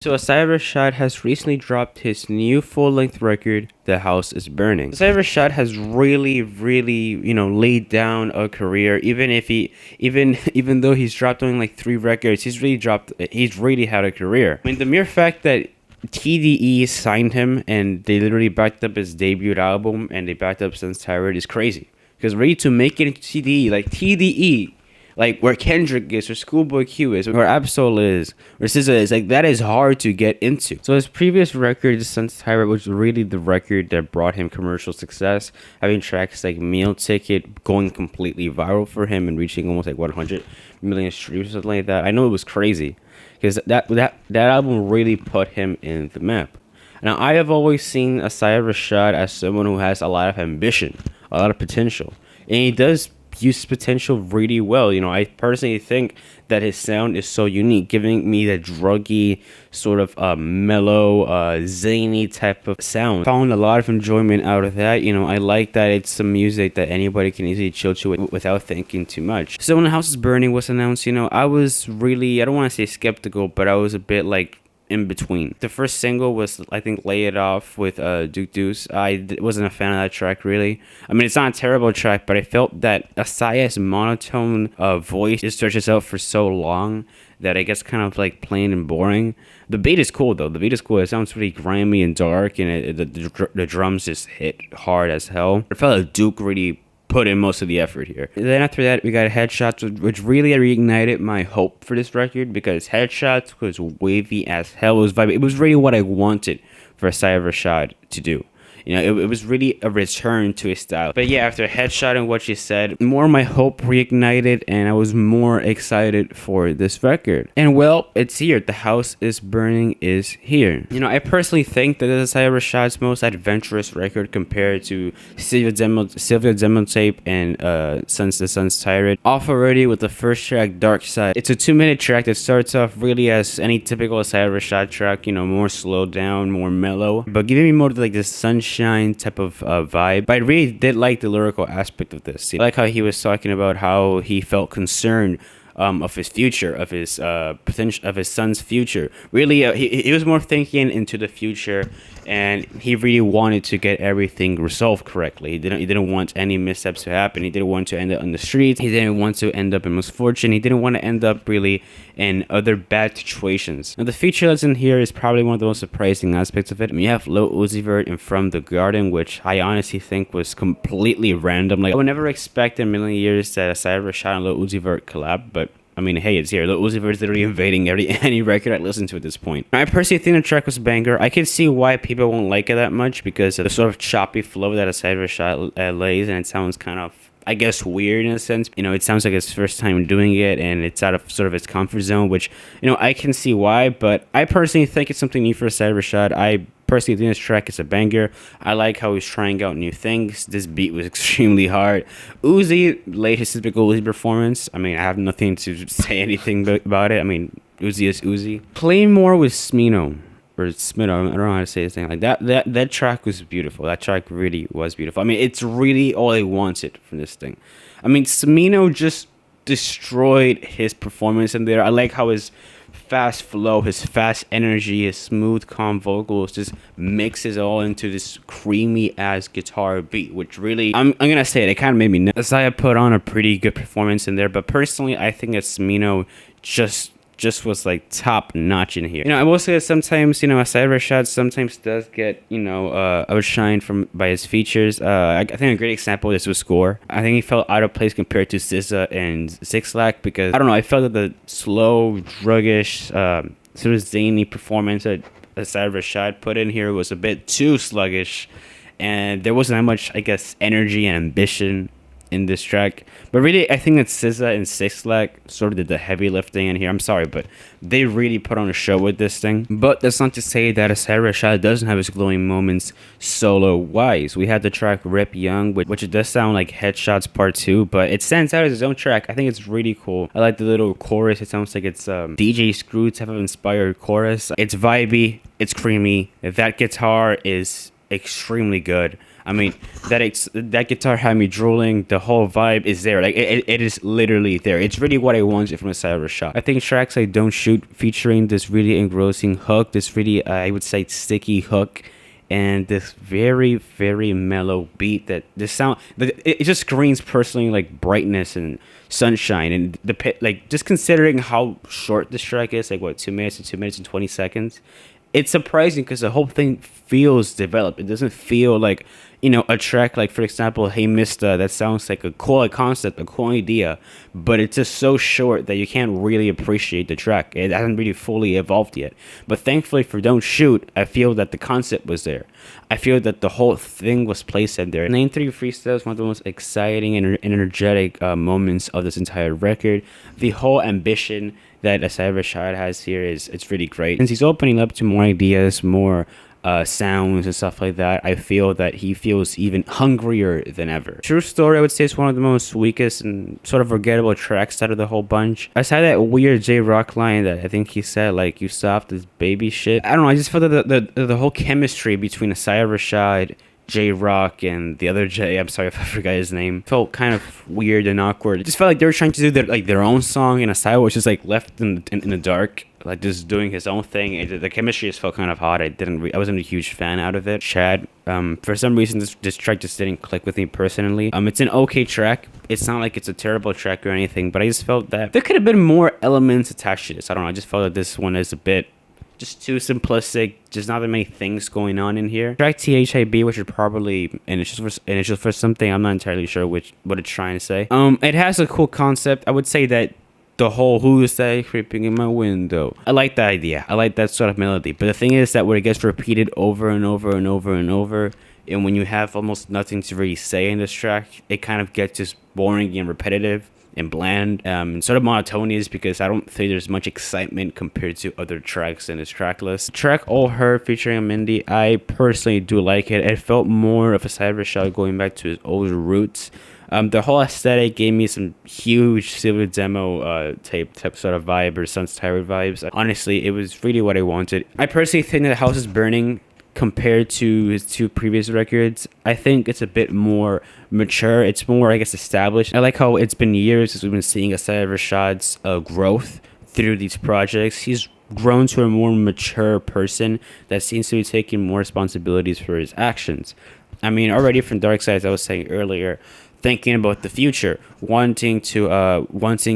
So Rashad has recently dropped his new full-length record, The House Is Burning. Rashad has really, laid down a career. Even though he's dropped only like 3 records, he's really had a career. I mean, the mere fact that TDE signed him and they literally backed up his debut album and they backed up SOUNDCLOUD is crazy. Because ready to make it into TDE, like TDE, like where Kendrick is, or Schoolboy Q is, or Absol is, or SZA is, like that is hard to get into. So his previous record, SOUNDCLOUD, was really the record that brought him commercial success, having tracks like Meal Ticket going completely viral for him and reaching almost like 100 million streams or something like that. I know it was crazy because that album really put him in the map. Now I have always seen Rashad as someone who has a lot of ambition, a lot of potential, and he does use potential really well. I personally think that his sound is so unique, giving me the druggy sort of mellow, zany type of sound. Found a lot of enjoyment out of that. I like that it's some music that anybody can easily chill to without thinking too much. So when The House Is Burning was announced, I was really, I don't want to say skeptical, but I was a bit like in between. The first single was, I think, Lay It Off with Deuce. Wasn't a fan of that track, really. I mean, it's not a terrible track, but I felt that Asai's monotone voice just stretches out for so long that it gets kind of like plain and boring. The beat is cool, though. The beat is cool. It sounds really grimy and dark, and the drums just hit hard as hell. I felt like Duke really put in most of the effort here. And then after that, we got Headshots, which really reignited my hope for this record, because Headshots was wavy as hell. It was vibey. It was really what I wanted for Rashad to do. It was really a return to his style. But yeah, after Headshot and What You Said, more of my hope reignited, and I was more excited for this record. And well, it's here. The House Is Burning is here. I personally think that this is Rashad's most adventurous record compared to Sylvia Demo Tape and SOUNDCLOUD. Off already with the first track, Darkseid. It's a 2-minute track that starts off really as any typical Rashad track, more slowed down, more mellow, but giving me more like this sunshine type of vibe. But I really did like the lyrical aspect of this. I like how he was talking about how he felt concerned of his future, of his potential, of his son's future. Really, he was more thinking into the future, and he really wanted to get everything resolved correctly. He didn't want any missteps to happen. He didn't want to end up on the streets. He didn't want to end up in misfortune. He didn't want to end up really in other bad situations. Now, the feature that's in here is probably one of the most surprising aspects of it. You have Lil Uzi Vert and From the Garden, which I honestly think was completely random. Like, I would never expect in a million years that Rashad and Lil Uzi Vert collab, but I mean, hey, it's here. Lil Uzi Vert is literally invading any record I listen to at this point. I personally think the track was a banger. I can see why people won't like it that much, because of the sort of choppy flow that Rashad lays, and it sounds kind of, I guess, weird in a sense. It sounds like his first time doing it, and it's out of sort of his comfort zone, which, I can see why, but I personally think it's something new for Rashad. I personally think this track is a banger. I like how he's trying out new things. This beat was extremely hard. Uzi laid his typical Uzi performance. I mean, I have nothing to say anything about it. I mean, Uzi is Uzi. Claymore with Smino. Or Smino, I don't know how to say this thing. Like that track was beautiful. That track really was beautiful. I mean, it's really all I wanted from this thing. I mean, Smino just destroyed his performance in there. I like how his fast flow, his fast energy, his smooth, calm vocals just mixes all into this creamy ass guitar beat, which really, I'm gonna say it kind of made me nuts. Asaya put on a pretty good performance in there, but personally, I think that Smino just was like top notch in here. I will say that sometimes, Rashad sometimes does get, outshined by his features. I think a great example is with Score. I think he felt out of place compared to SZA and Six Lack, because I don't know, I felt that the slow, druggish, sort of zany performance that Rashad put in here was a bit too sluggish, and there wasn't that much, I guess, energy and ambition in this track. But really, I think that SZA and Six Lack sort of did the heavy lifting in here. I'm sorry, but they really put on a show with this thing. But that's not to say that Rashad doesn't have his glowing moments solo-wise. We had the track Rip Young, which it does sound like Headshots Part 2, but it stands out as its own track. I think it's really cool. I like the little chorus. It sounds like it's DJ Screw type of inspired chorus. It's vibey. It's creamy. That guitar is extremely good. I mean, that guitar had me drooling. The whole vibe is there. Like it is literally there. It's really what I wanted from a side of Rashad. I think tracks like Don't Shoot featuring this really engrossing hook, this really I would say sticky hook, and this very very mellow beat that the sound it just screams personally like brightness and sunshine. And the pit, like, just considering how short this track is, like what, 2 minutes and 2 minutes and 20 seconds, it's surprising because the whole thing feels developed. It doesn't feel like, you know, a track like, for example, Hey Mista, that sounds like a cool concept, a cool idea, but it's just so short that you can't really appreciate the track. It hasn't really fully evolved yet. But thankfully for Don't Shoot, I feel that the concept was there. I feel that the whole thing was placed in there. Lane 3 Freestyle is one of the most exciting and energetic moments of this entire record. The whole ambition that Asai Rashad has here it's really great. Since he's opening up to more ideas, more sounds and stuff like that, I feel that he feels even hungrier than ever. True Story, I would say, is one of the most weakest and sort of forgettable tracks out of the whole bunch. Aside that weird J-Rock line that I think he said, like, you soft as baby shit. I don't know, I just felt that the whole chemistry between Asai Rashad, J-Rock, and the other J, I'm sorry if I forgot his name, felt kind of weird and awkward. It just felt like they were trying to do their own song, and Asai was just like left in the dark, like just doing his own thing. The chemistry just felt kind of hot. I wasn't a huge fan out of it. Chad, for some reason this track just didn't click with me personally. It's an okay track. It's not like it's a terrible track or anything, but I just felt that there could have been more elements attached to this. I don't know, I just felt that this one is a bit just too simplistic, just not that many things going on in here. Track THIB, which is probably initial for something, I'm not entirely sure what it's trying to say. It has a cool concept. I would say that the whole "who is that creeping in my window," I like that idea. I like that sort of melody. But the thing is that when it gets repeated over and over and over and over, and when you have almost nothing to really say in this track, it kind of gets just boring and repetitive and bland, and sort of monotonous, because I don't think there's much excitement compared to other tracks in this track list. Track All Her featuring Amindi, I personally do like it. It felt more of a side Rashad going back to his old roots. The whole aesthetic gave me some huge silver demo tape type sort of vibe, or Sun's Tyrant vibes. Honestly, it was really what I wanted. I personally think that House is Burning, compared to his 2 previous records, I think it's a bit more mature. It's more, I guess, established. I like how it's been years since we've been seeing Asai Rashad's growth through these projects. He's grown to a more mature person that seems to be taking more responsibilities for his actions. I mean, already from Darkseid, as I was saying earlier, thinking about the future, wanting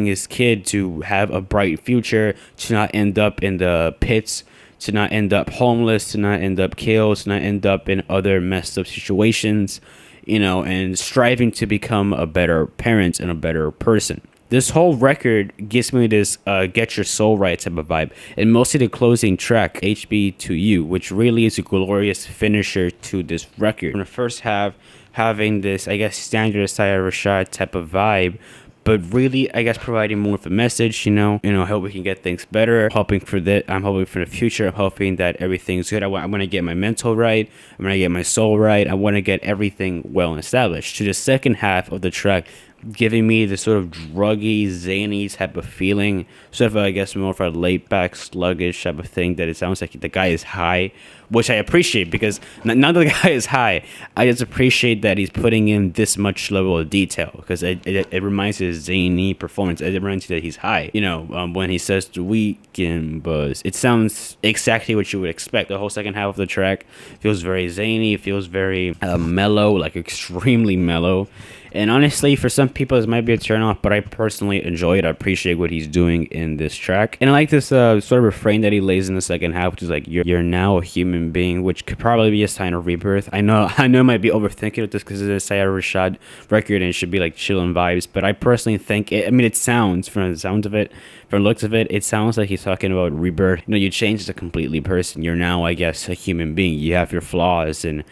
his kid to have a bright future, to not end up in the pits, to not end up homeless, to not end up killed, to not end up in other messed up situations, you know, and striving to become a better parent and a better person. This whole record gives me this Get Your Soul Right type of vibe, and mostly the closing track, HB to You, which really is a glorious finisher to this record. In the first half, having this, I guess, standard Asai Rashad type of vibe, but really, I guess, providing more of a message, you know, help we can get things better. I'm hoping for the future. I'm hoping that everything's good. I want to get my mental right. I want to get my soul right. I want to get everything well established. To the second half of the track, giving me this sort of druggy, zany type of feeling, sort of, I guess, more of a laid-back, sluggish type of thing, that it sounds like the guy is high, which I appreciate, because none of the guy is high. I just appreciate that he's putting in this much level of detail, because it reminds me of his zany performance. It reminds you that he's high. You know, when he says the weekend buzz, it sounds exactly what you would expect. The whole second half of the track feels very zany, feels very mellow, like extremely mellow. And honestly, for some people, this might be a turn off, but I personally enjoy it. I appreciate what he's doing in this track. And I like this sort of refrain that he lays in the second half, which is like, you're now a human being, which could probably be a sign of rebirth. I know I might be overthinking it just because it's a Asai Rashad record and it should be like chillin' vibes, but I personally think, it sounds, from the sounds of it, from the looks of it, it sounds like he's talking about rebirth. You know, you change as a completely person. You're now, I guess, a human being. You have your flaws, and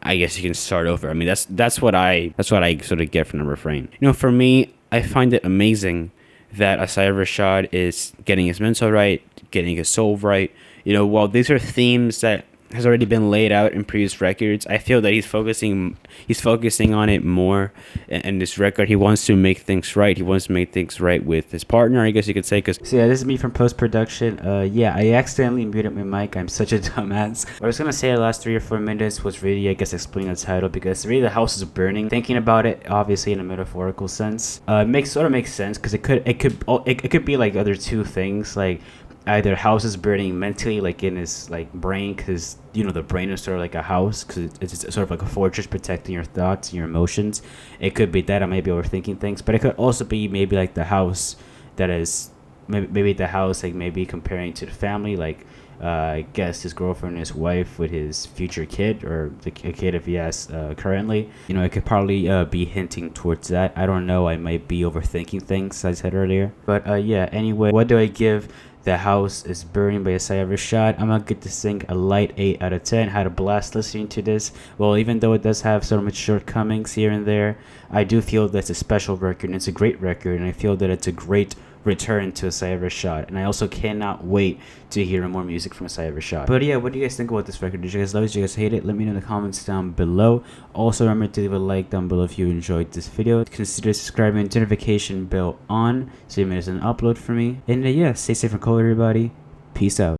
I guess you can start over. I mean, that's what I sort of get from the refrain. You know, for me, I find it amazing that Asai Rashad is getting his mental right, getting his soul right. You know, while these are themes that has already been laid out in previous records. I feel that he's focusing on it more in this record. He wants to make things right. He wants to make things right with his partner, I guess you could say. So yeah, this is me from post-production. Yeah, I accidentally muted my mic. I'm such a dumbass. What I was gonna say the last 3 or 4 minutes was really, I guess, explaining the title, because really the house is burning. Thinking about it, obviously in a metaphorical sense, makes sense, because it could be like other two things, like either house is burning mentally, like in his like brain, because the brain is sort of like a house, because it's sort of like a fortress protecting your thoughts and your emotions. It could be that I may be overthinking things, but it could also be maybe like the house that is maybe the house, like maybe comparing to the family, like I guess his girlfriend, his wife, with his future kid, or a kid if he has currently. It could probably be hinting towards that. I don't know. I might be overthinking things, as I said earlier. But yeah. Anyway, what do I give The House Is Burning by Isaiah Rashad? I'm gonna get this thing a light 8 out of 10. Had a blast listening to this. Well, even though it does have so much shortcomings here and there, I do feel that it's a special record, and it's a great record, and I feel that it's a great return to Isaiah Rashad, and I also cannot wait to hear more music from Isaiah Rashad. But yeah, what do you guys think about this record? Did you guys love it? Did you guys hate it? Let me know in the comments down below. Also, remember to leave a like down below if you enjoyed this video. Consider subscribing and notification bell on so you miss an upload for me. And yeah, stay safe and cool, everybody. Peace out.